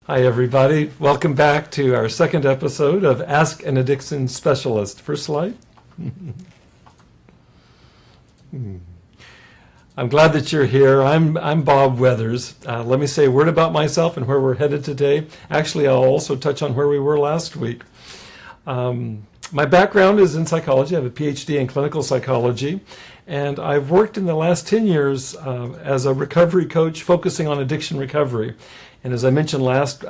Hi, everybody. Welcome back to our second episode of Ask an Addiction Specialist. First slide. I'm glad that you're here. I'm Bob Weathers. Let me say a word about myself and where we're headed today. Actually, I'll also touch on where we were last week. My background is in psychology. I have a PhD in clinical psychology, and I've worked in the last 10 years as a recovery coach focusing on addiction recovery. And as I mentioned last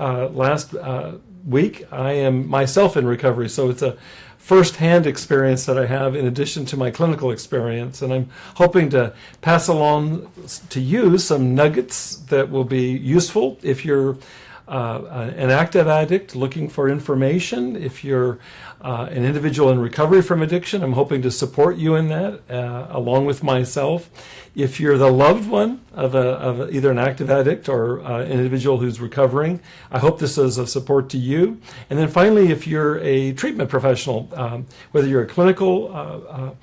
week, I am myself in recovery, so it's a first-hand experience that I have in addition to my clinical experience, and I'm hoping to pass along to you some nuggets that will be useful if you're an active addict looking for information. If you're an individual in recovery from addiction, I'm hoping to support you in that along with myself. If you're the loved one of either an active addict or an individual who's recovering, I hope this is of support to you. And then finally, if you're a treatment professional, whether you're a clinical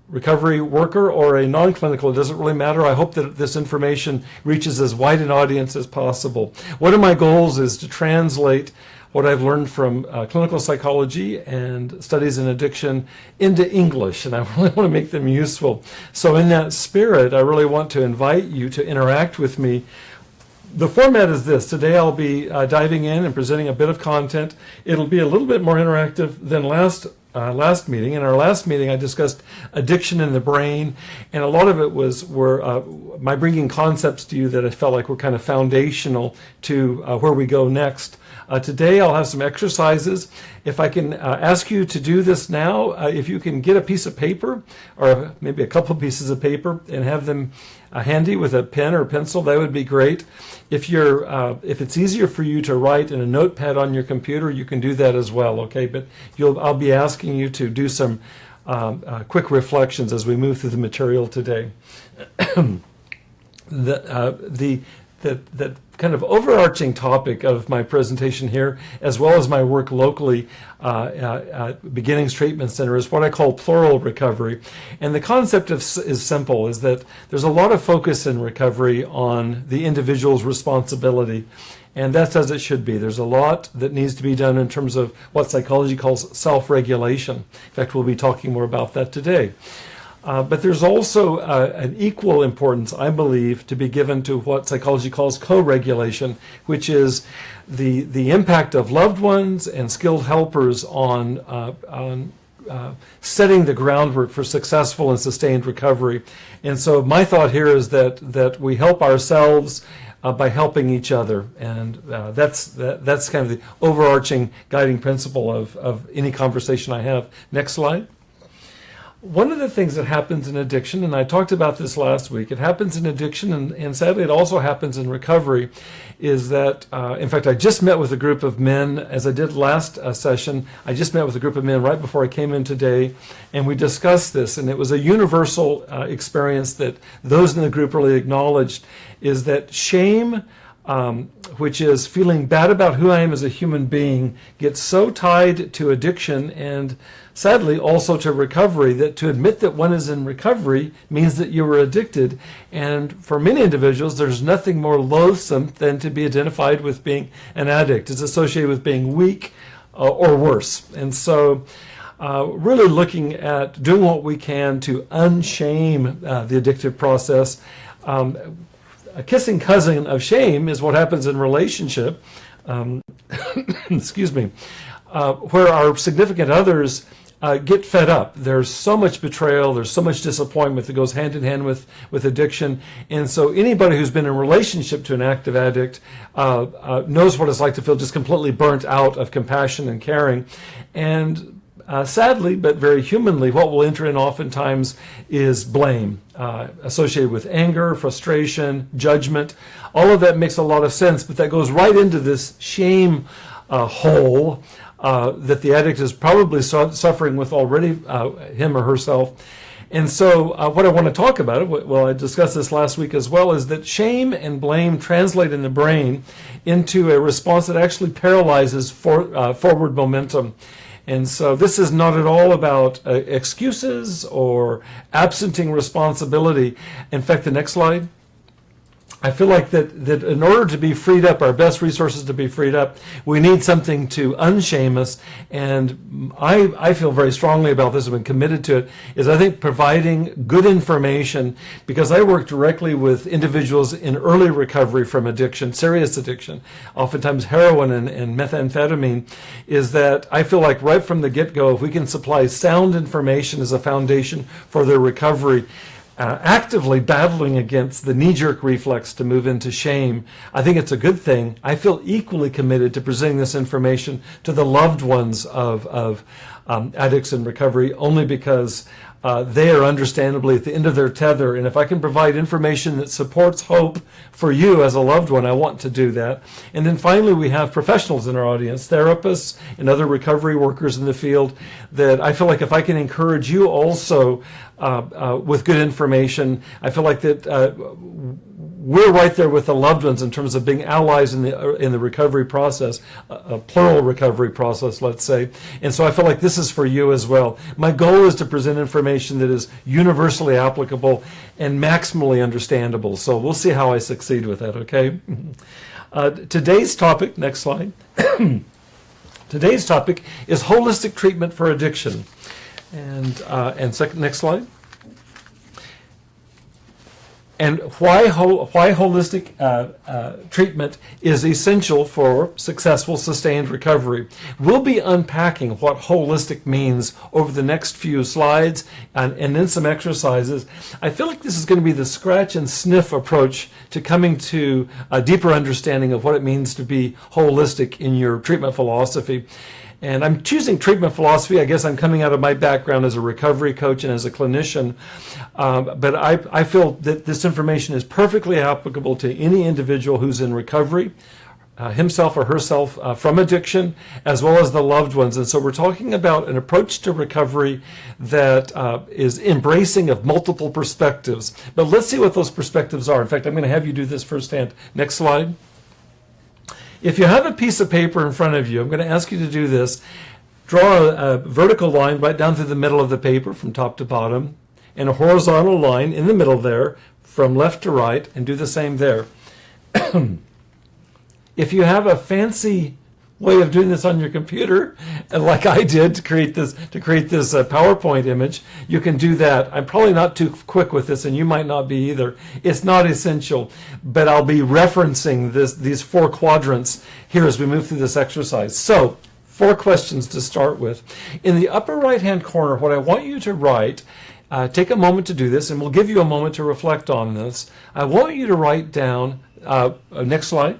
recovery worker or a non-clinical, it doesn't really matter. I hope that this information reaches as wide an audience as possible. One of my goals is to translate what I've learned from clinical psychology and studies in addiction into English, and I really want to make them useful. So in that spirit, I really want to invite you to interact with me. The format is this. Today I'll be diving in and presenting a bit of content. It'll be a little bit more interactive than last meeting. In our last meeting, I discussed addiction in the brain, and a lot of it were my bringing concepts to you that I felt like were kind of foundational to where we go next. Today I'll have some exercises. If I can ask you to do this now, if you can get a piece of paper or maybe a couple pieces of paper and have them handy with a pen or pencil, that would be great. If it's easier for you to write in a notepad on your computer, you can do that as well, okay? But I'll be asking you to do some quick reflections as we move through the material today. The kind of overarching topic of my presentation here, as well as my work locally at Beginnings Treatment Center, is what I call plural recovery. And the concept is simple, is that there's a lot of focus in recovery on the individual's responsibility. And that's as it should be. There's a lot that needs to be done in terms of what psychology calls self-regulation. In fact, we'll be talking more about that today. But there's also an equal importance, I believe, to be given to what psychology calls co-regulation, which is the impact of loved ones and skilled helpers on setting the groundwork for successful and sustained recovery. And so my thought here is that we help ourselves by helping each other, and that's kind of the overarching guiding principle of any conversation I have. Next slide. One of the things that happens in addiction, and I talked about this last week, it happens in addiction, and sadly it also happens in recovery, is that, in fact, I just met with a group of men, as I did last session. I just met with a group of men right before I came in today, and we discussed this, and it was a universal experience that those in the group really acknowledged, is that shame, which is feeling bad about who I am as a human being, gets so tied to addiction and sadly also to recovery that to admit that one is in recovery means that you were addicted. And for many individuals, there's nothing more loathsome than to be identified with being an addict. It's associated with being weak or worse. And so really looking at doing what we can to unshame the addictive process. A kissing cousin of shame is what happens in relationship, excuse me, where our significant others get fed up. There's so much betrayal, there's so much disappointment that goes hand in hand with addiction. And so anybody who's been in a relationship to an active addict knows what it's like to feel just completely burnt out of compassion and caring. And sadly, but very humanly, what will enter in oftentimes is blame, associated with anger, frustration, judgment. All of that makes a lot of sense, but that goes right into this shame hole that the addict is probably suffering with already, him or herself. And so what I want to talk about, well, I discussed this last week as well, is that shame and blame translate in the brain into a response that actually paralyzes forward momentum. And so this is not at all about excuses or absenting responsibility. In fact, the next slide. I feel like that in order to be freed up, our best resources to be freed up, we need something to unshame us. And I feel very strongly about this, I've been committed to it, is I think providing good information, because I work directly with individuals in early recovery from addiction, serious addiction, oftentimes heroin and methamphetamine, is that I feel like right from the get-go, if we can supply sound information as a foundation for their recovery, actively battling against the knee-jerk reflex to move into shame, I think it's a good thing. I feel equally committed to presenting this information to the loved ones of addicts in recovery, only because they are understandably at the end of their tether. And if I can provide information that supports hope for you as a loved one, I want to do that. And then finally, we have professionals in our audience, therapists and other recovery workers in the field, that I feel like if I can encourage you also with good information, I feel like that we're right there with the loved ones in terms of being allies in the recovery process, a plural recovery process, let's say. And so I feel like this is for you as well. My goal is to present information that is universally applicable and maximally understandable. So we'll see how I succeed with that, okay? Today's topic, next slide. Today's topic is holistic treatment for addiction. And second, next slide. And why holistic treatment is essential for successful, sustained recovery. We'll be unpacking what holistic means over the next few slides and then some exercises. I feel like this is going to be the scratch and sniff approach to coming to a deeper understanding of what it means to be holistic in your treatment philosophy. And I'm choosing treatment philosophy. I guess I'm coming out of my background as a recovery coach and as a clinician. But I feel that this information is perfectly applicable to any individual who's in recovery, himself or herself from addiction, as well as the loved ones. And so we're talking about an approach to recovery that is embracing of multiple perspectives. But let's see what those perspectives are. In fact, I'm going to have you do this firsthand. Next slide. If you have a piece of paper in front of you, I'm going to ask you to do this. Draw a vertical line right down through the middle of the paper from top to bottom, and a horizontal line in the middle there from left to right, and do the same there. If you have a fancy way of doing this on your computer, like I did to create this PowerPoint image, you can do that. I'm probably not too quick with this, and you might not be either. It's not essential, but I'll be referencing these 4 quadrants here as we move through this exercise. So, 4 questions to start with. In the upper right-hand corner, what I want you to write, take a moment to do this, and we'll give you a moment to reflect on this. I want you to write down, next slide.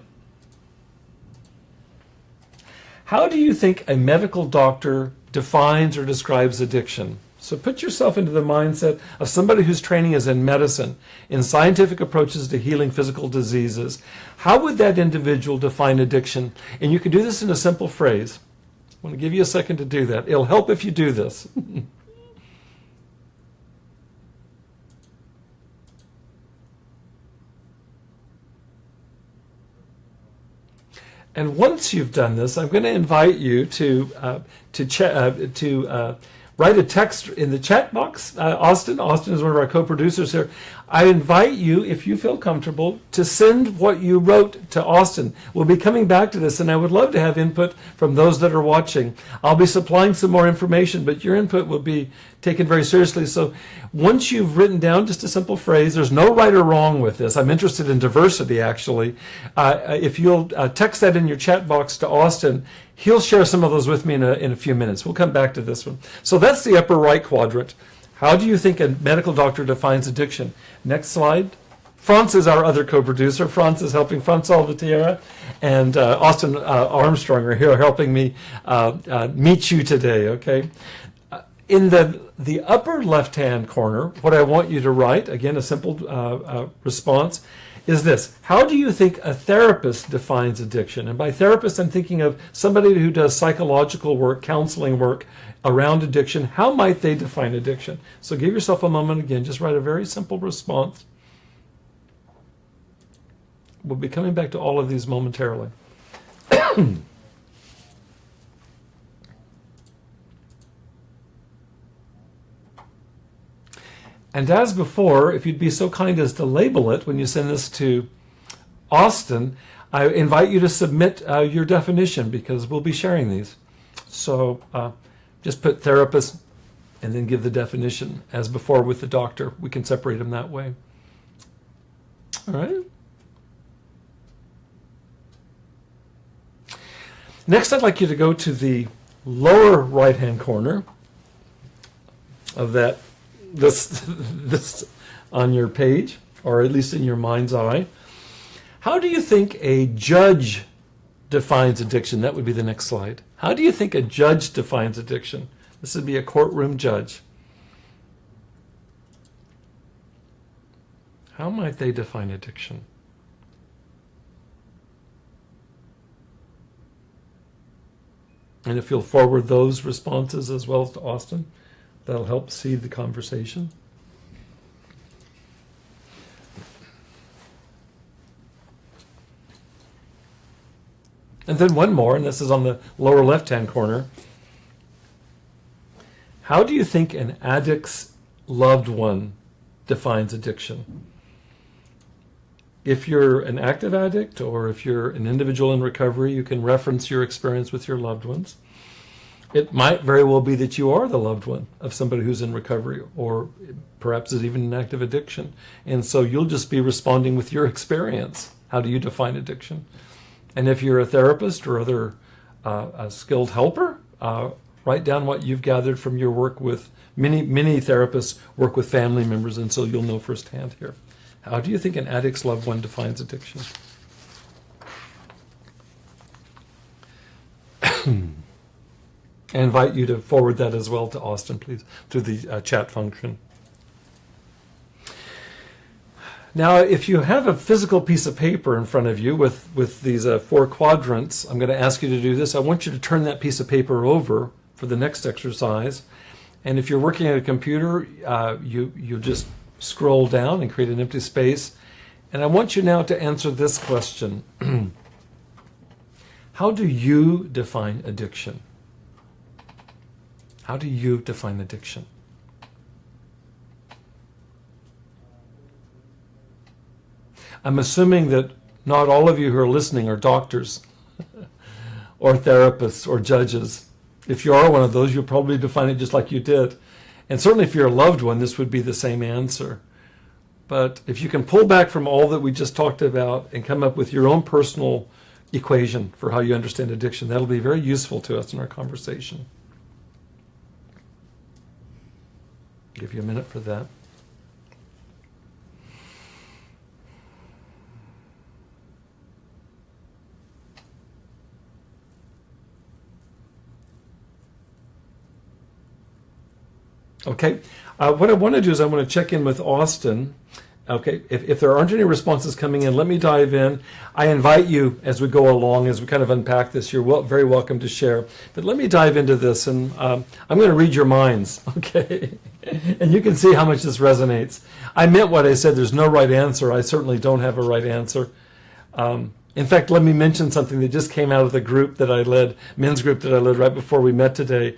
How do you think a medical doctor defines or describes addiction? So put yourself into the mindset of somebody whose training is in medicine, in scientific approaches to healing physical diseases. How would that individual define addiction? And you can do this in a simple phrase. I want to give you a second to do that. It'll help if you do this. And once you've done this, I'm going to invite you to write a text in the chat box. Austin is one of our co-producers here. I invite you, if you feel comfortable, to send what you wrote to Austin. We'll be coming back to this, and I would love to have input from those that are watching. I'll be supplying some more information, but your input will be taken very seriously. So once you've written down just a simple phrase, there's no right or wrong with this. I'm interested in diversity, actually. If you'll text that in your chat box to Austin, he'll share some of those with me in a few minutes. We'll come back to this one. So that's the upper right quadrant. How do you think a medical doctor defines addiction? Next slide. Franz is our other co-producer. Franz is helping, Franz Salvatierra and Austin Armstrong are here helping me meet you today, okay? In the upper left-hand corner, what I want you to write, again, a simple response, is this. How do you think a therapist defines addiction? And by therapist, I'm thinking of somebody who does psychological work, counseling work around addiction. How might they define addiction? So give yourself a moment again. Just write a very simple response. We'll be coming back to all of these momentarily. And as before, if you'd be so kind as to label it when you send this to Austin, I invite you to submit your definition because we'll be sharing these. So just put therapist and then give the definition as before with the doctor. We can separate them that way. All right. Next, I'd like you to go to the lower right-hand corner of this on your page, or at least in your mind's eye. How do you think a judge defines addiction? That would be the next slide. How do you think a judge defines addiction? This would be a courtroom judge. How might they define addiction? And if you'll forward those responses as well to Austin, that'll help seed the conversation. And then one more, and this is on the lower left-hand corner. How do you think an addict's loved one defines addiction? If you're an active addict or if you're an individual in recovery, you can reference your experience with your loved ones. It might very well be that you are the loved one of somebody who's in recovery, or perhaps is even in active addiction. And so you'll just be responding with your experience. How do you define addiction? And if you're a therapist or other a skilled helper, write down what you've gathered from your work with many therapists work with family members, and so you'll know firsthand here. How do you think an addict's loved one defines addiction? I invite you to forward that as well to Austin, please, through the chat function. Now, if you have a physical piece of paper in front of you with these 4 quadrants, I'm going to ask you to do this. I want you to turn that piece of paper over for the next exercise. And if you're working at a computer, you just scroll down and create an empty space. And I want you now to answer this question. How do you define addiction? How do you define addiction? I'm assuming that not all of you who are listening are doctors or therapists or judges. If you are one of those, you'll probably define it just like you did. And certainly if you're a loved one, this would be the same answer. But if you can pull back from all that we just talked about and come up with your own personal equation for how you understand addiction, that'll be very useful to us in our conversation. Give you a minute for that. Okay, what I want to do is I want to check in with Austin. Okay, if there aren't any responses coming in, let me dive in. I invite you as we go along, as we kind of unpack this, you're very welcome to share. But let me dive into this, and I'm going to read your minds, okay? And you can see how much this resonates. I meant what I said. There's no right answer. I certainly don't have a right answer. In fact, let me mention something that just came out of the group that I led, men's group that I led right before we met today.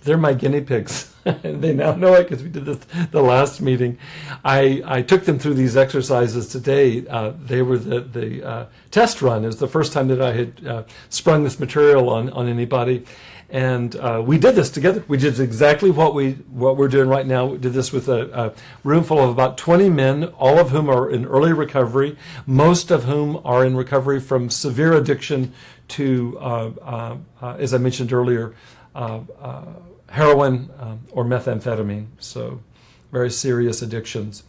They're my guinea pigs. And they now know it because we did this the last meeting. I took them through these exercises today. They were the test run. It was the first time that I had sprung this material on anybody. And we did this together. We did exactly what we're doing right now. We did this with a room full of about 20 men, all of whom are in early recovery, most of whom are in recovery from severe addiction to, as I mentioned earlier, heroin or methamphetamine, so very serious addictions.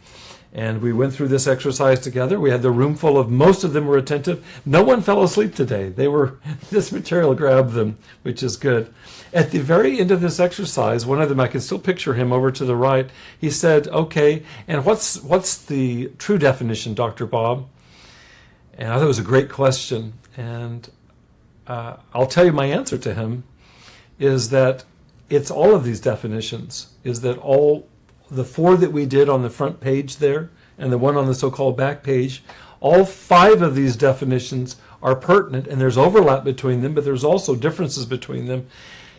And we went through this exercise together. We had the room full of, most of them were attentive. No one fell asleep today. This material grabbed them, which is good. At the very end of this exercise, one of them, I can still picture him over to the right, he said, okay, and what's the true definition, Dr. Bob? And I thought it was a great question. And I'll tell you my answer to him is that it's all of these definitions, is that all the 4 that we did on the front page there and the one on the so-called back page, all 5 of these definitions are pertinent, and there's overlap between them, but there's also differences between them.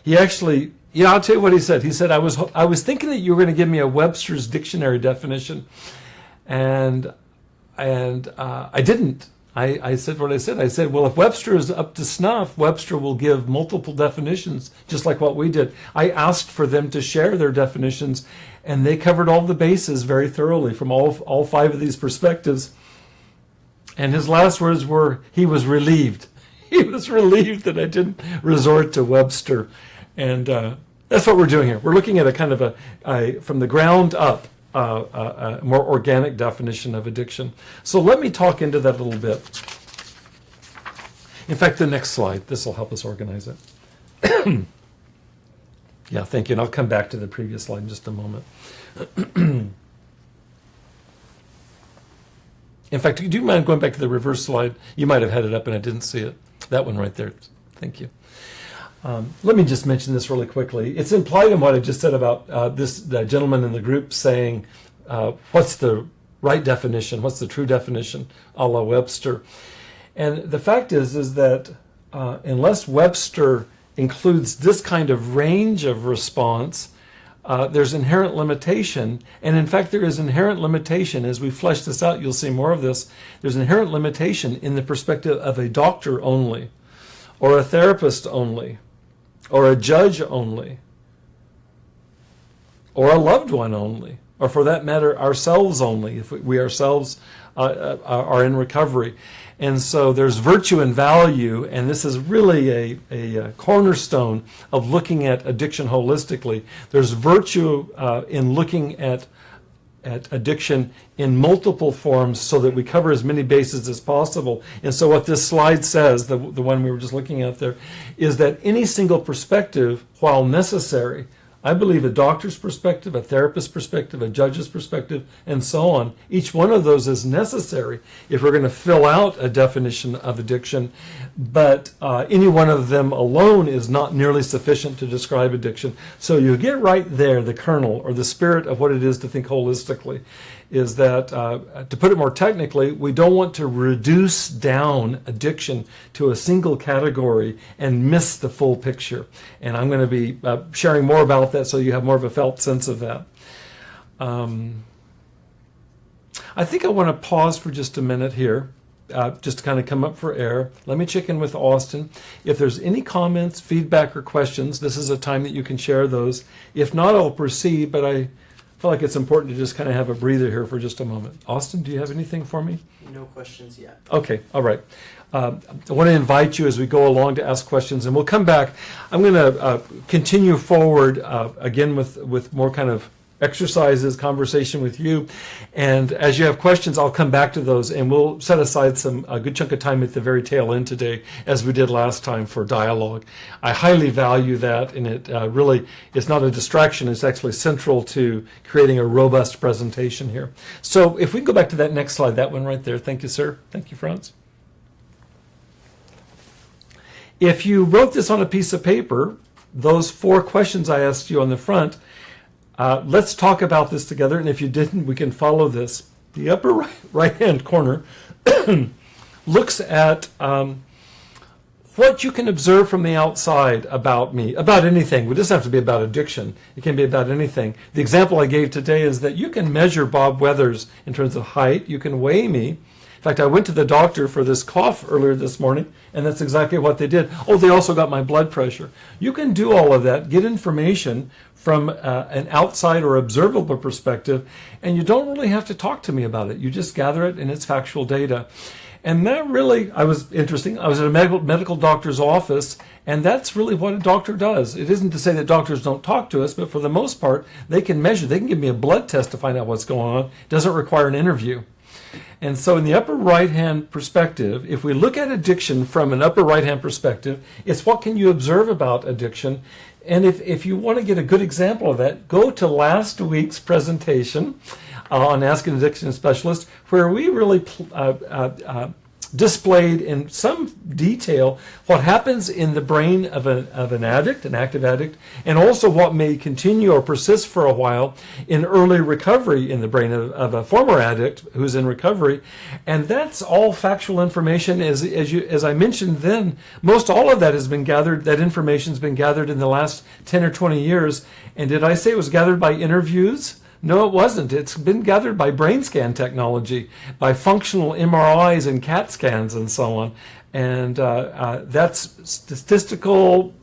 He actually, I'll tell you what he said. He said, I was thinking that you were going to give me a Webster's dictionary definition, and I didn't. I said what I said. I said, well, if Webster is up to snuff, Webster will give multiple definitions, just like what we did. I asked for them to share their definitions, and they covered all the bases very thoroughly from all 5 of these perspectives. And his last words were, he was relieved. He was relieved that I didn't resort to Webster. And that's what we're doing here. We're looking at a kind of a from the ground up, a more organic definition of addiction. So let me talk into that a little bit. In fact, the next slide, this will help us organize it. Yeah, thank you. And I'll come back to the previous slide in just a moment. In fact, do you mind going back to the reverse slide? You might have had it up and I didn't see it. That one right there. Thank you. Let me just mention this really quickly. It's implied in what I just said about this gentleman in the group saying, what's the right definition? What's the true definition, a la Webster? And the fact is that unless Webster includes this kind of range of response, there's inherent limitation. And in fact, there is inherent limitation. As we flesh this out, you'll see more of this. There's inherent limitation in the perspective of a doctor only, or a therapist only, or a judge only, or a loved one only, or for that matter, ourselves only, if we ourselves are in recovery. And so there's virtue and value, and this is really a cornerstone of looking at addiction holistically. There's virtue in looking at addiction in multiple forms so that we cover as many bases as possible. And so what this slide says, the one we were just looking at there, is that any single perspective, while necessary, I believe a doctor's perspective, a therapist's perspective, a judge's perspective, and so on, each one of those is necessary if we're going to fill out a definition of addiction. But any one of them alone is not nearly sufficient to describe addiction. So you get right there, the kernel or the spirit of what it is to think holistically, is that, to put it more technically, we don't want to reduce down addiction to a single category and miss the full picture. And I'm going to be sharing more about that so you have more of a felt sense of that. I think I want to pause for just a minute here, just to kind of come up for air. Let me check in with Austin. If there's any comments, feedback, or questions, this is a time that you can share those. If not, I'll proceed, but I feel like it's important to just kind of have a breather here for just a moment. Austin, do you have anything for me? No questions yet. Okay, all right. I want to invite you as we go along to ask questions, and we'll come back. I'm going to continue forward again with more kind of exercises, conversation with you. And as you have questions, I'll come back to those, and we'll set aside a good chunk of time at the very tail end today, as we did last time, for dialogue. I highly value that, and it really is not a distraction. It's actually central to creating a robust presentation here. So if we can go back to that next slide, that one right there. Thank you, sir. Thank you, Franz. If you wrote this on a piece of paper, those 4 questions I asked you on the front, let's talk about this together, and if you didn't, we can follow this. The upper right-hand corner looks at what you can observe from the outside about me, about anything. It doesn't have to be about addiction. It can be about anything. The example I gave today is that you can measure Bob Weathers in terms of height. You can weigh me. In fact, I went to the doctor for this cough earlier this morning, and that's exactly what they did. Oh, they also got my blood pressure. You can do all of that, get information from an outside or observable perspective, and you don't really have to talk to me about it. You just gather it, and it's factual data. And that really, I was at a medical doctor's office, and that's really what a doctor does. It isn't to say that doctors don't talk to us, but for the most part, they can measure. They can give me a blood test to find out what's going on. It doesn't require an interview. And so in the upper right-hand perspective, if we look at addiction from an upper right-hand perspective, it's what can you observe about addiction. And if you want to get a good example of that, go to last week's presentation on Ask an Addiction Specialist, where we really displayed in some detail what happens in the brain of an addict, an active addict, and also what may continue or persist for a while in early recovery in the brain of a former addict who's in recovery. And that's all factual information. As I mentioned then, most all of that has been gathered, that information has been gathered in the last 10 or 20 years. And did I say it was gathered by interviews? No, it wasn't. It's been gathered by brain scan technology, by functional MRIs and CAT scans and so on. And that's statistical,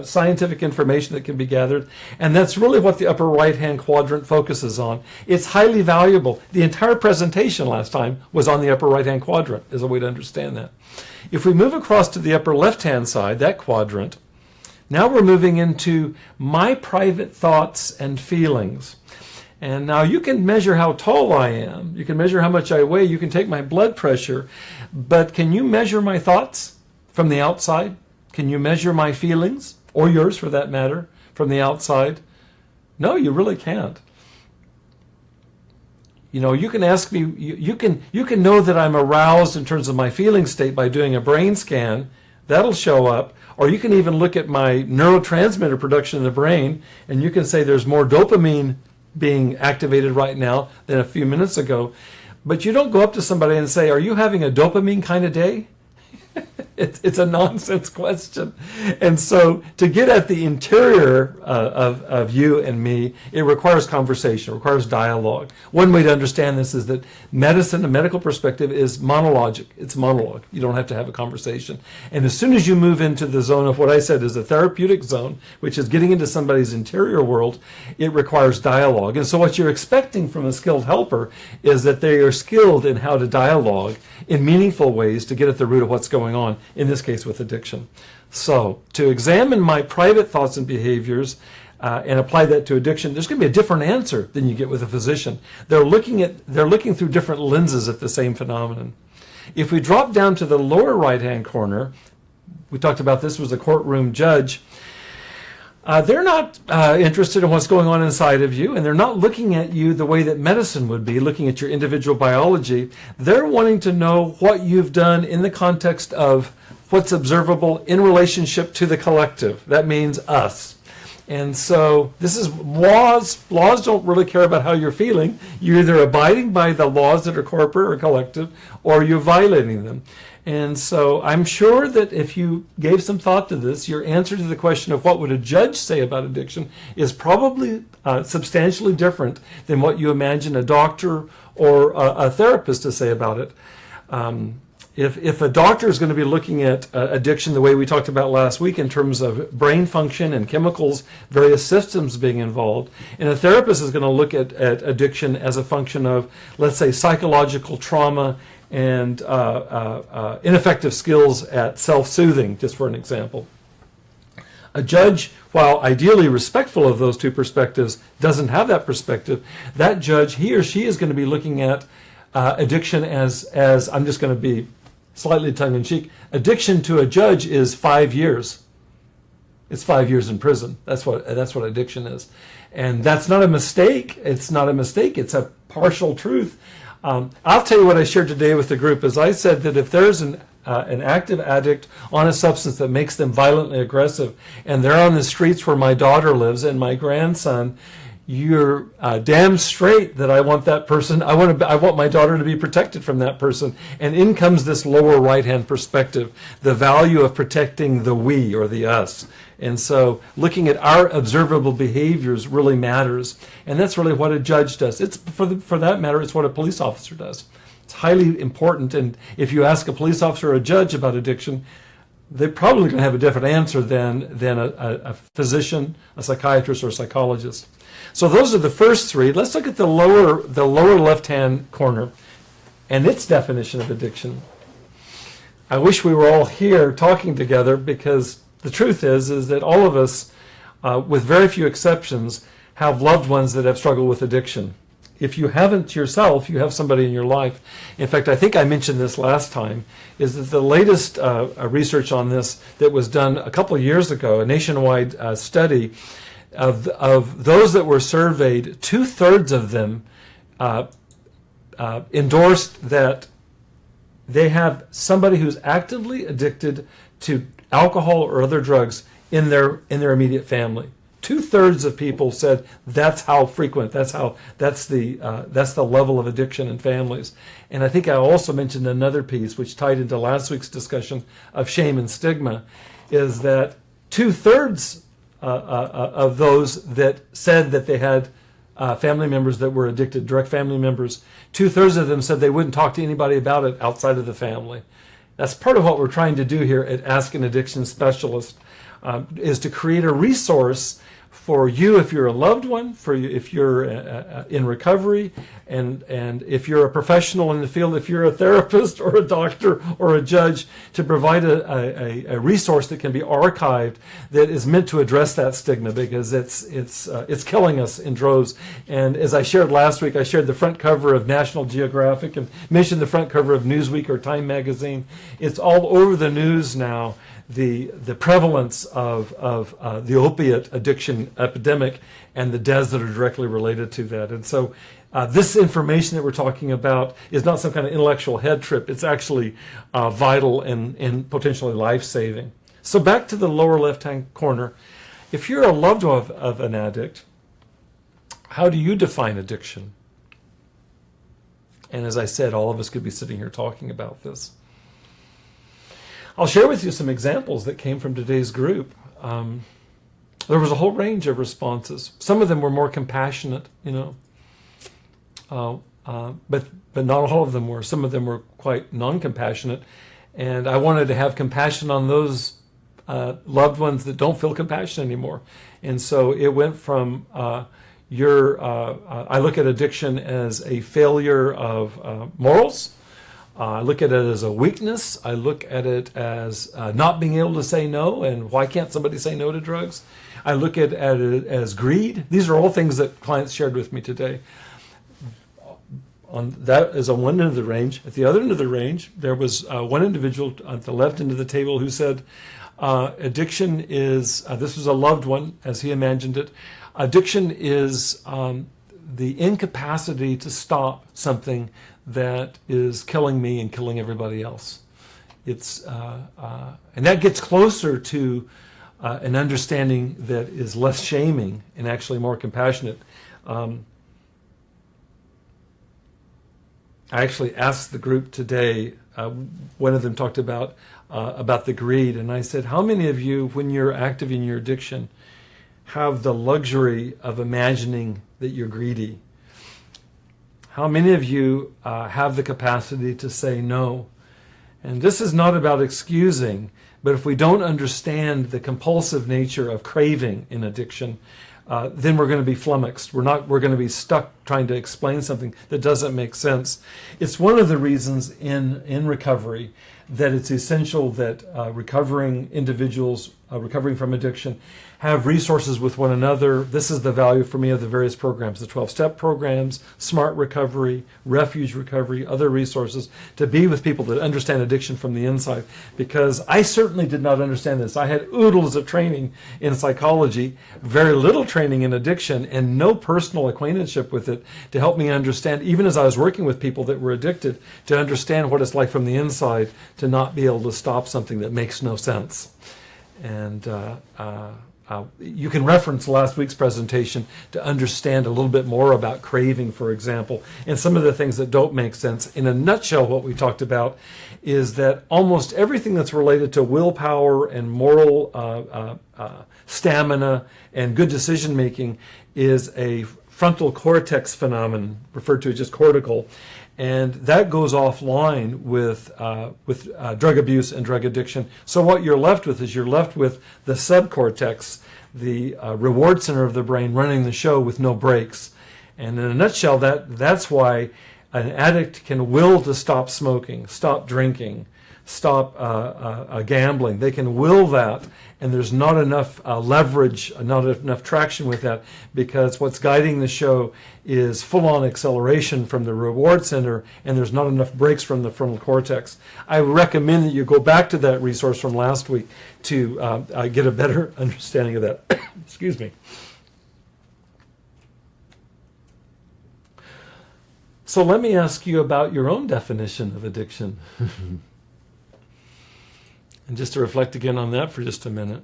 scientific information that can be gathered. And that's really what the upper right-hand quadrant focuses on. It's highly valuable. The entire presentation last time was on the upper right-hand quadrant, is a way to understand that. If we move across to the upper left-hand side, that quadrant, now we're moving into my private thoughts and feelings. And now you can measure how tall I am. You can measure how much I weigh. You can take my blood pressure. But can you measure my thoughts from the outside? Can you measure my feelings, or yours for that matter, from the outside? No, you really can't. You know, you can ask me, you can know that I'm aroused in terms of my feeling state by doing a brain scan. That'll show up. Or you can even look at my neurotransmitter production in the brain, and you can say there's more dopamine being activated right now than a few minutes ago. But you don't go up to somebody and say, are you having a dopamine kind of day? It's a nonsense question. And so to get at the interior of you and me, it requires conversation, it requires dialogue. One way to understand this is that medicine, a medical perspective, is monologic. It's monologue. You don't have to have a conversation. And as soon as you move into the zone of what I said is a therapeutic zone, which is getting into somebody's interior world, it requires dialogue. And so what you're expecting from a skilled helper is that they are skilled in how to dialogue in meaningful ways to get at the root of what's going on, in this case with addiction. So to examine my private thoughts and behaviors and apply that to addiction, there's going to be a different answer than you get with a physician. They're looking through different lenses at the same phenomenon. If we drop down to the lower right-hand corner, we talked about this was a courtroom judge. They're not interested in what's going on inside of you, and they're not looking at you the way that medicine would be, looking at your individual biology. They're wanting to know what you've done in the context of what's observable in relationship to the collective. That means us. And so this is laws. Laws don't really care about how you're feeling. You're either abiding by the laws that are corporate or collective, or you're violating them. And so I'm sure that if you gave some thought to this, your answer to the question of what would a judge say about addiction is probably substantially different than what you imagine a doctor or a therapist to say about it. If a doctor is going to be looking at addiction the way we talked about last week in terms of brain function and chemicals, various systems being involved, and a therapist is going to look at addiction as a function of, let's say, psychological trauma and ineffective skills at self-soothing, just for an example. A judge, while ideally respectful of those two perspectives, doesn't have that perspective. That judge, he or she is going to be looking at addiction as I'm just going to be slightly tongue-in-cheek, addiction to a judge is 5 years. It's 5 years in prison. That's what addiction is. And that's not a mistake. It's not a mistake. It's a partial truth. I'll tell you what I shared today with the group is I said that if there's an active addict on a substance that makes them violently aggressive and they're on the streets where my daughter lives and my grandson, you're damn straight that I want that person, I want my daughter to be protected from that person. And in comes this lower right-hand perspective, the value of protecting the we or the us. And so looking at our observable behaviors really matters. And that's really what a judge does. It's for that matter, it's what a police officer does. It's highly important. And if you ask a police officer or a judge about addiction, they're probably going to have a different answer than a physician, a psychiatrist, or a psychologist. So those are the first three. Let's look at the lower left-hand corner and its definition of addiction. I wish we were all here talking together, because the truth is that all of us, with very few exceptions, have loved ones that have struggled with addiction. If you haven't yourself, you have somebody in your life. In fact, I think I mentioned this last time, is that the latest research on this that was done a couple of years ago, a nationwide study of those that were surveyed, 2/3 of them endorsed that they have somebody who's actively addicted to alcohol or other drugs in their immediate family. 2/3 of people said that's how frequent, that's the level of addiction in families. And I think I also mentioned another piece which tied into last week's discussion of shame and stigma, is that 2/3 of those that said that they had family members that were addicted, direct family members. 2/3 of them said they wouldn't talk to anybody about it outside of the family. That's part of what we're trying to do here at Ask an Addiction Specialist, is to create a resource for you if you're a loved one, for you if you're in recovery, and if you're a professional in the field, if you're a therapist or a doctor or a judge, to provide a resource that can be archived that is meant to address that stigma, because it's killing us in droves. And as I shared last week, I shared the front cover of National Geographic and mentioned the front cover of Newsweek or Time magazine. It's all over the news now, the prevalence of the opiate addiction epidemic and the deaths that are directly related to that. And so this information that we're talking about is not some kind of intellectual head trip. It's actually vital and potentially life-saving. So back to the lower left-hand corner. If you're a loved one of an addict, how do you define addiction? And as I said, all of us could be sitting here talking about this. I'll share with you some examples that came from today's group. There was a whole range of responses. Some of them were more compassionate, but not all of them were. Some of them were quite non-compassionate, and I wanted to have compassion on those loved ones that don't feel compassion anymore. And so it went from I look at addiction as a failure of morals. I look at it as a weakness. I look at it as not being able to say no, and why can't somebody say no to drugs? I look at it as greed. These are all things that clients shared with me today. That is on one end of the range. At the other end of the range, there was one individual at the left end of the table who said, addiction is, this was a loved one as he imagined it, addiction is the incapacity to stop something that is killing me and killing everybody else. It's and that gets closer to an understanding that is less shaming and actually more compassionate. I actually asked the group today. One of them talked about the greed, and I said, "How many of you, when you're active in your addiction, have the luxury of imagining that you're greedy? How many of you have the capacity to say no?" And this is not about excusing, but if we don't understand the compulsive nature of craving in addiction, then we're going to be flummoxed. We're going to be stuck trying to explain something that doesn't make sense. It's one of the reasons in recovery that it's essential that recovering individuals, recovering from addiction, have resources with one another. This is the value for me of the various programs, the 12-step programs, Smart Recovery, Refuge Recovery, other resources, to be with people that understand addiction from the inside. Because I certainly did not understand this. I had oodles of training in psychology, very little training in addiction, and no personal acquaintanceship with it to help me understand, even as I was working with people that were addicted, to understand what it's like from the inside to not be able to stop something that makes no sense. And you can reference last week's presentation to understand a little bit more about craving, for example, and some of the things that don't make sense. In a nutshell, what we talked about is that almost everything that's related to willpower and moral stamina and good decision making is a frontal cortex phenomenon, referred to as just cortical. And that goes offline with drug abuse and drug addiction. So what you're left with is you're left with the subcortex, the reward center of the brain, running the show with no brakes. And in a nutshell, that's why an addict can will to stop smoking, stop drinking, stop gambling. They can will that, and there's not enough leverage, not enough traction with that, because what's guiding the show is full-on acceleration from the reward center, and there's not enough brakes from the frontal cortex. I recommend that you go back to that resource from last week to get a better understanding of that. Excuse me. So let me ask you about your own definition of addiction. And just to reflect again on that for just a minute.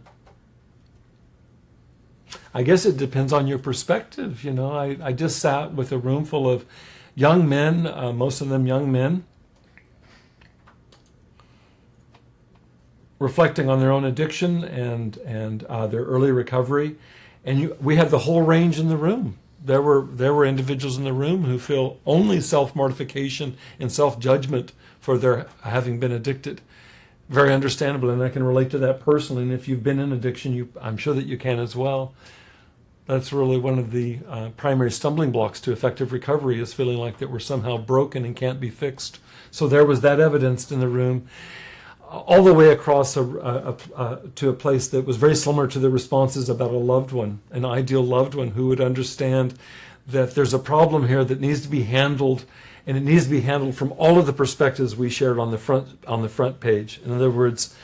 I guess it depends on your perspective. You know, I just sat with a room full of young men, most of them young men, reflecting on their own addiction and their early recovery. And we had the whole range in the room. there were individuals in the room who feel only self-mortification and self-judgment for their having been addicted. Very understandable, and I can relate to that personally. And if you've been in addiction, I'm sure that you can as well. That's really one of the primary stumbling blocks to effective recovery, is feeling like that we're somehow broken and can't be fixed. So there was that evidenced in the room, all the way across to a place that was very similar to the responses about a loved one, an ideal loved one who would understand that there's a problem here that needs to be handled, and it needs to be handled from all of the perspectives we shared on the front page. In other words,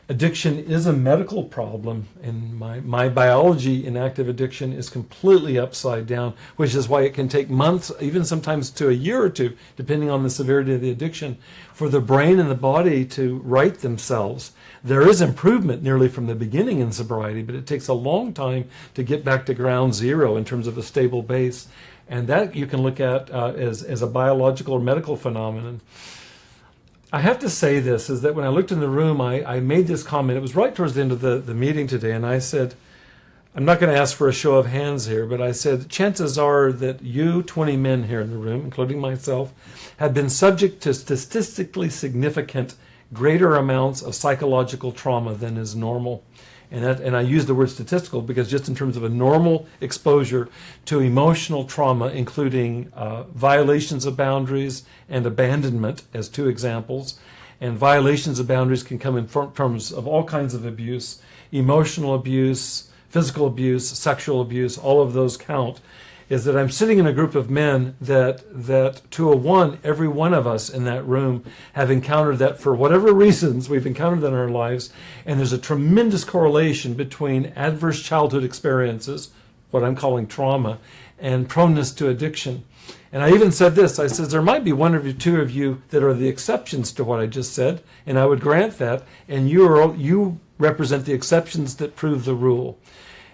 addiction is a medical problem, and my biology in active addiction is completely upside down, which is why it can take months, even sometimes to a year or two, depending on the severity of the addiction, for the brain and the body to right themselves. There is improvement nearly from the beginning in sobriety, but it takes a long time to get back to ground zero in terms of a stable base. And that you can look at as a biological or medical phenomenon. I have to say this, is that when I looked in the room, I made this comment. It was right towards the end of the meeting today, and I said, I'm not going to ask for a show of hands here, but I said, chances are that you 20 men here in the room, including myself, have been subject to statistically significant greater amounts of psychological trauma than is normal. And I use the word statistical because just in terms of a normal exposure to emotional trauma, including violations of boundaries and abandonment as two examples, and violations of boundaries can come in terms of all kinds of abuse, emotional abuse, physical abuse, sexual abuse, all of those count, is that I'm sitting in a group of men that to a one, every one of us in that room have encountered that for whatever reasons we've encountered that in our lives. And there's a tremendous correlation between adverse childhood experiences, what I'm calling trauma, and proneness to addiction. And I even said this, I said, there might be one or two of you that are the exceptions to what I just said, and I would grant that, and you represent the exceptions that prove the rule.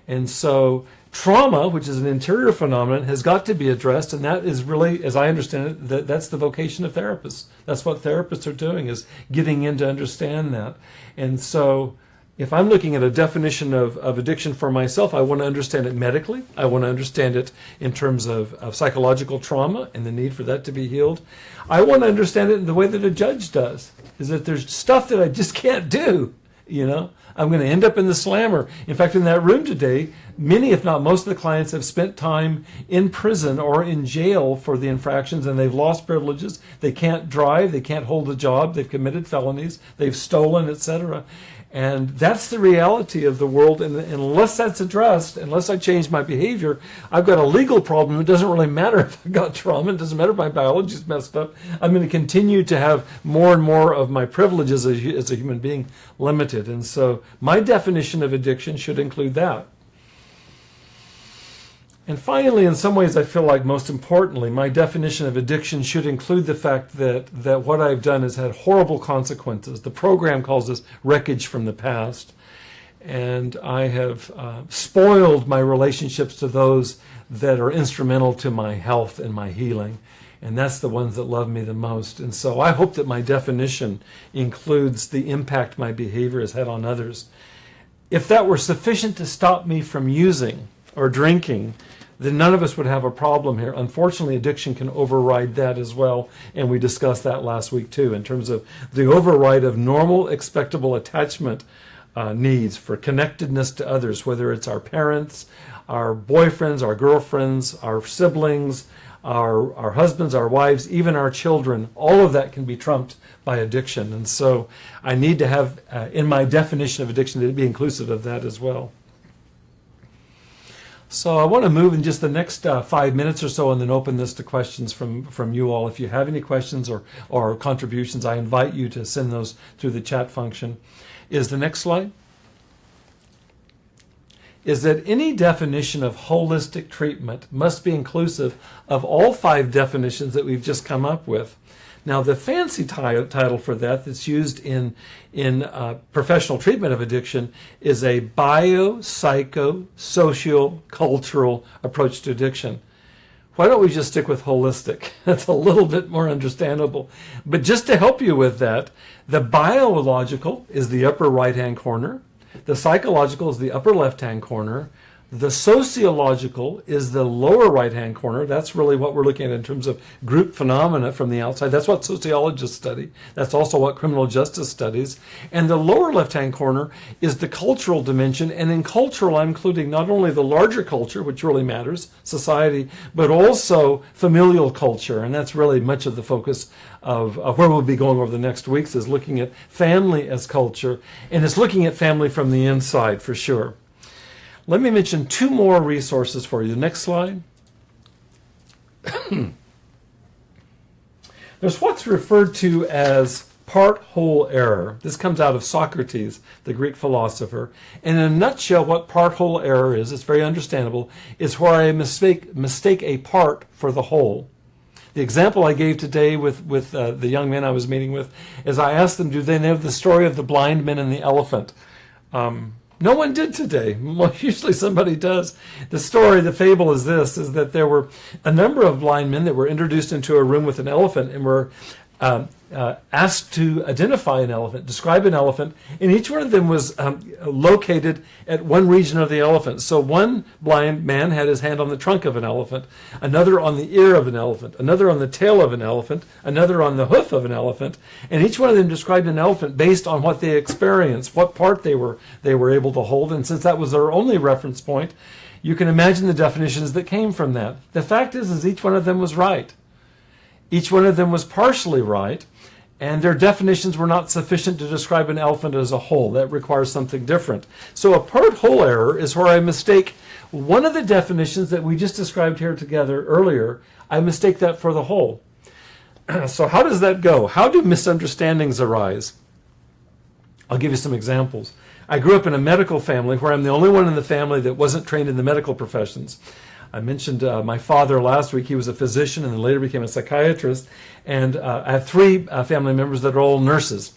And so trauma, which is an interior phenomenon, has got to be addressed, and that is really, as I understand it, that's the vocation of therapists. That's what therapists are doing, is getting in to understand that. And so if I'm looking at a definition of addiction for myself, I want to understand it medically. I want to understand it in terms of psychological trauma and the need for that to be healed. I want to understand it in the way that a judge does, is that there's stuff that I just can't do, you know. I'm going to end up in the slammer. In fact, in that room today, many, if not most of the clients have spent time in prison or in jail for the infractions, and they've lost privileges. They can't drive, they can't hold a job, they've committed felonies, they've stolen, etc. And that's the reality of the world. And unless that's addressed, unless I change my behavior, I've got a legal problem. It doesn't really matter if I've got trauma. It doesn't matter if my biology is messed up. I'm going to continue to have more and more of my privileges as a human being limited. And so my definition of addiction should include that. And finally, in some ways, I feel like most importantly, my definition of addiction should include the fact that what I've done has had horrible consequences. The program calls this wreckage from the past. And I have spoiled my relationships to those that are instrumental to my health and my healing. And that's the ones that love me the most. And so I hope that my definition includes the impact my behavior has had on others. If that were sufficient to stop me from using or drinking, then none of us would have a problem here. Unfortunately, addiction can override that as well, and we discussed that last week too, in terms of the override of normal, expectable attachment needs for connectedness to others, whether it's our parents, our boyfriends, our girlfriends, our siblings, our husbands, our wives, even our children. All of that can be trumped by addiction. And so I need to have, in my definition of addiction, to be inclusive of that as well. So I want to move in just the next 5 minutes or so and then open this to questions from you all. If you have any questions or contributions, I invite you to send those through the chat function. Is the next slide? Is that any definition of holistic treatment must be inclusive of all 5 definitions that we've just come up with. Now, the fancy title for that that's used in professional treatment of addiction is a bio-psycho-social-cultural approach to addiction. Why don't we just stick with holistic? That's a little bit more understandable. But just to help you with that, the biological is the upper right-hand corner. The psychological is the upper left-hand corner. The sociological is the lower right-hand corner. That's really what we're looking at in terms of group phenomena from the outside. That's what sociologists study. That's also what criminal justice studies. And the lower left-hand corner is the cultural dimension. And in cultural, I'm including not only the larger culture, which really matters, society, but also familial culture. And that's really much of the focus of where we'll be going over the next weeks, is looking at family as culture. And it's looking at family from the inside for sure. Let me mention two more resources for you. Next slide. There's what's referred to as part-whole error. This comes out of Socrates, the Greek philosopher. And in a nutshell, what part-whole error is, it's very understandable, is where I mistake a part for the whole. The example I gave today with the young men I was meeting with is I asked them, do they know the story of the blind men and the elephant? No one did today. Well, usually somebody does. The story, the fable is this, is that there were a number of blind men that were introduced into a room with an elephant and were asked to identify an elephant, describe an elephant, and each one of them was located at one region of the elephant. So one blind man had his hand on the trunk of an elephant, another on the ear of an elephant, another on the tail of an elephant, another on the hoof of an elephant, and each one of them described an elephant based on what they experienced, what part they were able to hold, and since that was their only reference point, you can imagine the definitions that came from that. The fact is each one of them was right. Each one of them was partially right, and their definitions were not sufficient to describe an elephant as a whole. That requires something different. So a part-whole error is where I mistake one of the definitions that we just described here together earlier. I mistake that for the whole. So how does that go? How do misunderstandings arise? I'll give you some examples. I grew up in a medical family where I'm the only one in the family that wasn't trained in the medical professions. I mentioned my father last week. He was a physician and then later became a psychiatrist. And I have three family members that are all nurses.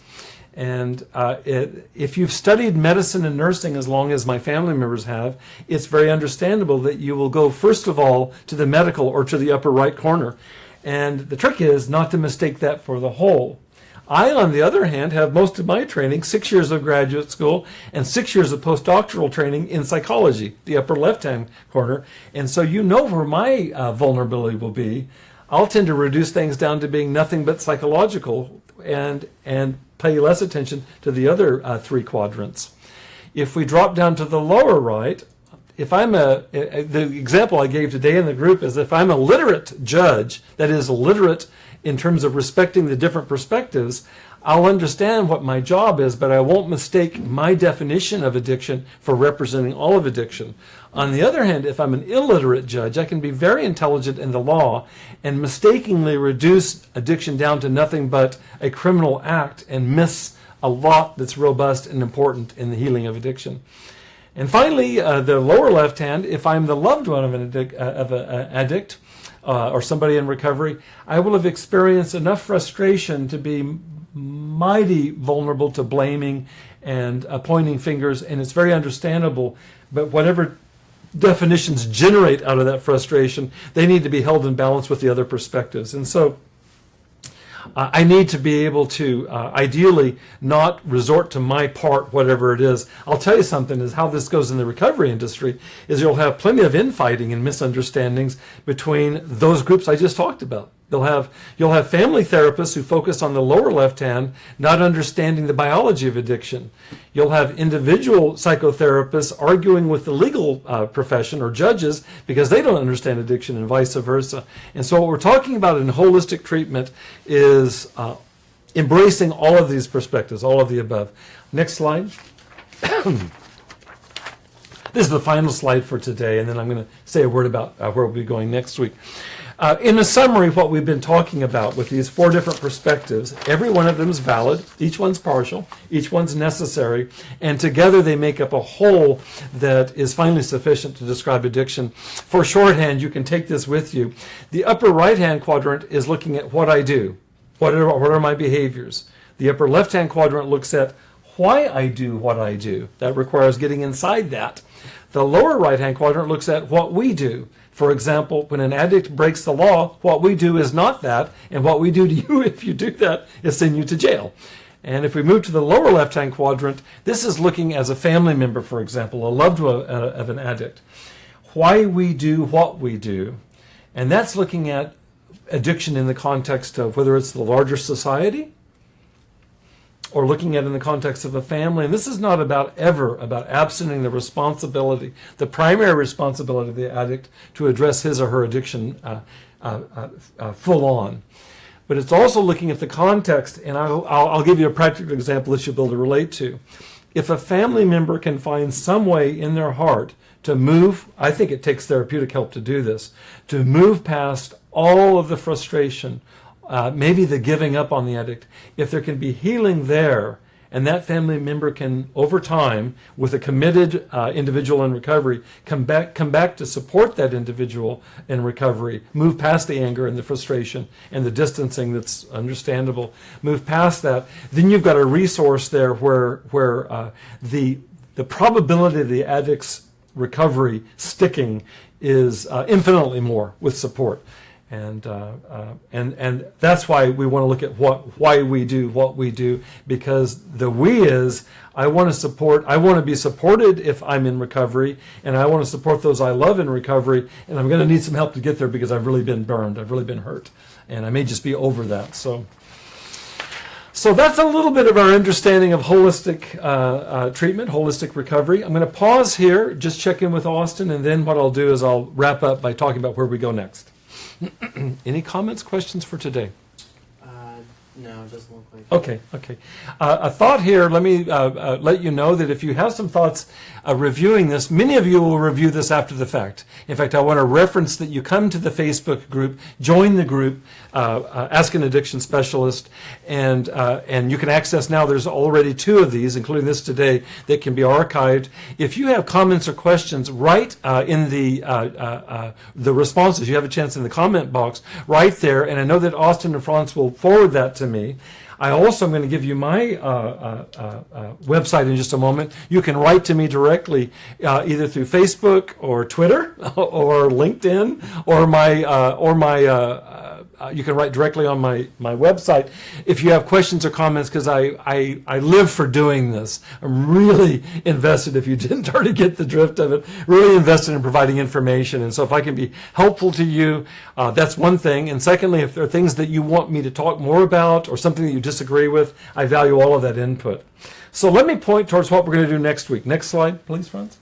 And if you've studied medicine and nursing as long as my family members have, it's very understandable that you will go first of all to the medical or to the upper right corner. And the trick is not to mistake that for the whole. I, on the other hand, have most of my training, 6 years of graduate school and 6 years of postdoctoral training in psychology, the upper left-hand corner. And so you know where my vulnerability will be. I'll tend to reduce things down to being nothing but psychological and pay less attention to the other three quadrants. If we drop down to the lower right, if I'm the example I gave today in the group is if I'm a literate judge, that is literate in terms of respecting the different perspectives, I'll understand what my job is, but I won't mistake my definition of addiction for representing all of addiction. On the other hand, if I'm an illiterate judge, I can be very intelligent in the law and mistakenly reduce addiction down to nothing but a criminal act and miss a lot that's robust and important in the healing of addiction. And finally, the lower left hand, if I'm the loved one of an addict or somebody in recovery, I will have experienced enough frustration to be mighty vulnerable to blaming and pointing fingers, and it's very understandable. But whatever definitions generate out of that frustration, they need to be held in balance with the other perspectives. And so I need to be able to ideally not resort to my part, whatever it is. I'll tell you something is how this goes in the recovery industry is you'll have plenty of infighting and misunderstandings between those groups I just talked about. You'll have family therapists who focus on the lower left hand, not understanding the biology of addiction. You'll have individual psychotherapists arguing with the legal profession or judges because they don't understand addiction and vice versa. And so what we're talking about in holistic treatment is embracing all of these perspectives, all of the above. Next slide. This is the final slide for today, and then I'm going to say a word about where we'll be going next week. In a summary, what we've been talking about with these four different perspectives, every one of them is valid, each one's partial, each one's necessary, and together they make up a whole that is finally sufficient to describe addiction. For shorthand, you can take this with you. The upper right-hand quadrant is looking at what I do. What are my behaviors? The upper left-hand quadrant looks at why I do what I do. That requires getting inside that. The lower right-hand quadrant looks at what we do. For example, when an addict breaks the law, what we do is not that, and what we do to you if you do that is send you to jail. And if we move to the lower left-hand quadrant, this is looking as a family member, for example, a loved one of an addict. Why we do what we do. And that's looking at addiction in the context of whether it's the larger society or looking at it in the context of a family. And this is not ever about absenting the responsibility, the primary responsibility of the addict to address his or her addiction full on. But it's also looking at the context, and I'll give you a practical example that you'll be able to relate to. If a family member can find some way in their heart to move, I think it takes therapeutic help to do this, to move past all of the frustration, maybe the giving up on the addict. If there can be healing there, and that family member can, over time, with a committed individual in recovery, come back to support that individual in recovery, move past the anger and the frustration and the distancing that's understandable, move past that, then you've got a resource there where the probability of the addict's recovery sticking is infinitely more with support. And that's why we want to look at why we do what we do, because the we is I want to be supported if I'm in recovery, and I want to support those I love in recovery, and I'm going to need some help to get there because I've really been burned, I've really been hurt, and I may just be over that. So that's a little bit of our understanding of holistic treatment, holistic recovery. I'm going to pause here, just check in with Austin, and then what I'll do is I'll wrap up by talking about where we go next. Any comments, questions for today? No, it doesn't look like it. Okay. A thought here, let me let you know that if you have some thoughts reviewing this, many of you will review this after the fact. In fact, I want to reference that you come to the Facebook group, join the group, Ask an Addiction Specialist, and you can access now, there's already 2 of these, including this today, that can be archived. If you have comments or questions, write in the responses. You have a chance in the comment box right there, and I know that Austin and Franz will forward that to me. I also am going to give you my website in just a moment. You can write to me directly either through Facebook or Twitter or LinkedIn or you can write directly on my website if you have questions or comments, because I live for doing this. I'm really invested, if you didn't already get the drift of it, really invested in providing information. And so if I can be helpful to you, that's one thing. And secondly, if there are things that you want me to talk more about or something that you disagree with, I value all of that input. So let me point towards what we're going to do next week. Next slide, please, Franz.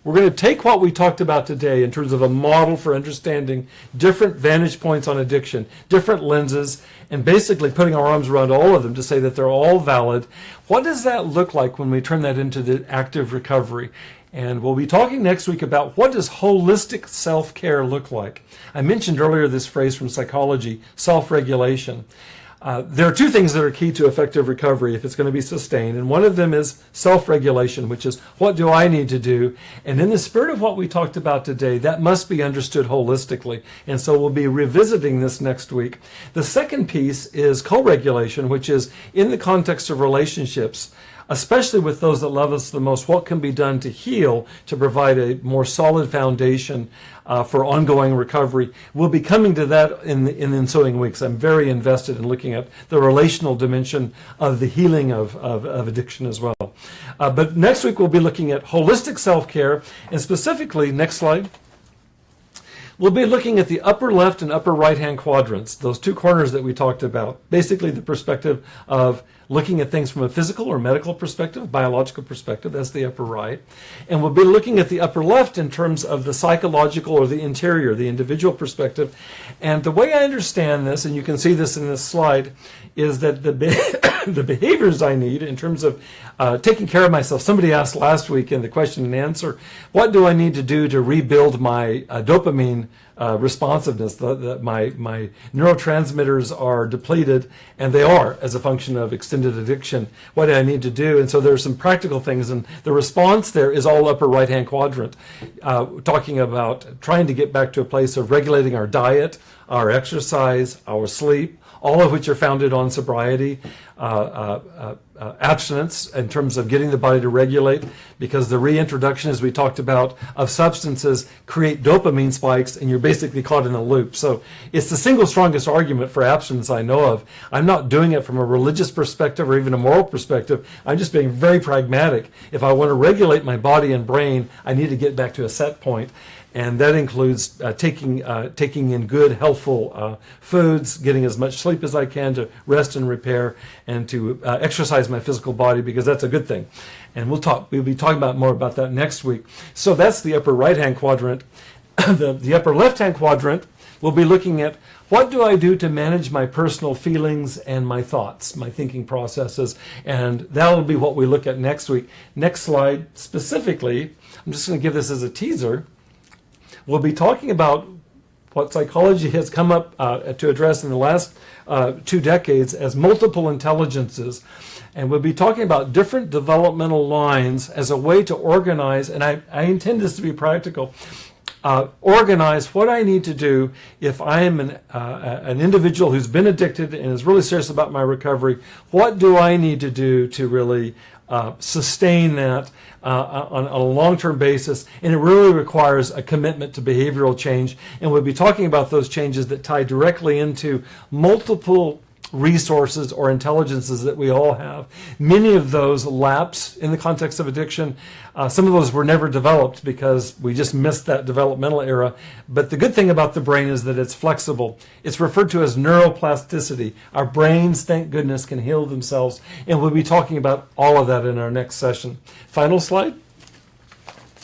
We're going to take what we talked about today in terms of a model for understanding different vantage points on addiction, different lenses, and basically putting our arms around all of them to say that they're all valid. What does that look like when we turn that into the active recovery? And we'll be talking next week about what does holistic self-care look like. I mentioned earlier this phrase from psychology, self-regulation. There are 2 things that are key to effective recovery if it's going to be sustained, and one of them is self-regulation, which is what do I need to do? And in the spirit of what we talked about today, that must be understood holistically, and so we'll be revisiting this next week. The second piece is co-regulation, which is in the context of relationships, especially with those that love us the most, what can be done to heal, to provide a more solid foundation for ongoing recovery. We'll be coming to that in the ensuing weeks. I'm very invested in looking at the relational dimension of the healing of addiction as well. But next week we'll be looking at holistic self-care, and specifically, next slide, we'll be looking at the upper left and upper right-hand quadrants, those 2 corners that we talked about, basically the perspective of looking at things from a physical or medical perspective, biological perspective, that's the upper right. And we'll be looking at the upper left in terms of the psychological or the interior, the individual perspective. And the way I understand this, and you can see this in this slide, is that the behaviors I need in terms of taking care of myself. Somebody asked last week in the question and answer, what do I need to do to rebuild my dopamine responsiveness? My neurotransmitters are depleted, and they are as a function of extended addiction. What do I need to do? And so there are some practical things, and the response there is all upper right-hand quadrant, talking about trying to get back to a place of regulating our diet, our exercise, our sleep, all of which are founded on sobriety, abstinence in terms of getting the body to regulate, because the reintroduction, as we talked about, of substances create dopamine spikes, and you're basically caught in a loop. So it's the single strongest argument for abstinence I know of. I'm not doing it from a religious perspective or even a moral perspective. I'm just being very pragmatic. If I want to regulate my body and brain, I need to get back to a set point. And that includes taking in good, healthful foods, getting as much sleep as I can to rest and repair, and to exercise my physical body, because that's a good thing. And we'll be talking more about that next week. So that's the upper right-hand quadrant. The upper left-hand quadrant, we'll be looking at what do I do to manage my personal feelings and my thoughts, my thinking processes, and that will be what we look at next week. Next slide, specifically, I'm just going to give this as a teaser. We'll be talking about what psychology has come up to address in the last 2 decades as multiple intelligences. And we'll be talking about different developmental lines as a way to organize, and I intend this to be practical, organize what I need to do if I am an individual who's been addicted and is really serious about my recovery. What do I need to do to really sustain that on a long-term basis? And it really requires a commitment to behavioral change. And we'll be talking about those changes that tie directly into multiple resources or intelligences that we all have. Many of those lapse in the context of addiction. Some of those were never developed because we just missed that developmental era. But the good thing about the brain is that it's flexible. It's referred to as neuroplasticity. Our brains, thank goodness, can heal themselves. And we'll be talking about all of that in our next session. Final slide.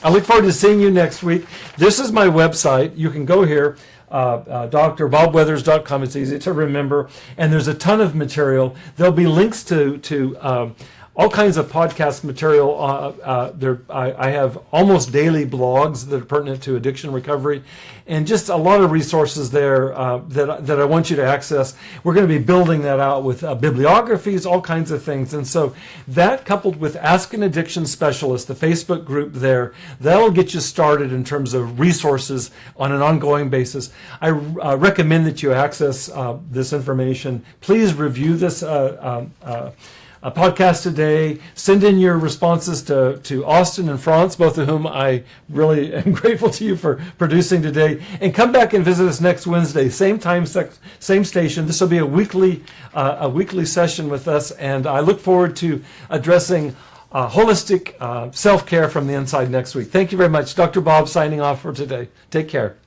I look forward to seeing you next week. This is my website. You can go here. drbobweathers.com. It's easy to remember, and there's a ton of material. There'll be links to all kinds of podcast material. I have almost daily blogs that are pertinent to addiction recovery, and just a lot of resources there that I want you to access. We're going to be building that out with bibliographies, all kinds of things. And so that, coupled with Ask an Addiction Specialist, the Facebook group there, that'll get you started in terms of resources on an ongoing basis. I recommend that you access this information. Please review this a podcast today. Send in your responses to Austin and France, both of whom I really am grateful to you for producing today. And come back and visit us next Wednesday, same time, same station. This will be a weekly session with us, and I look forward to addressing holistic self-care from the inside next week. Thank you very much. Dr. Bob signing off for today. Take care.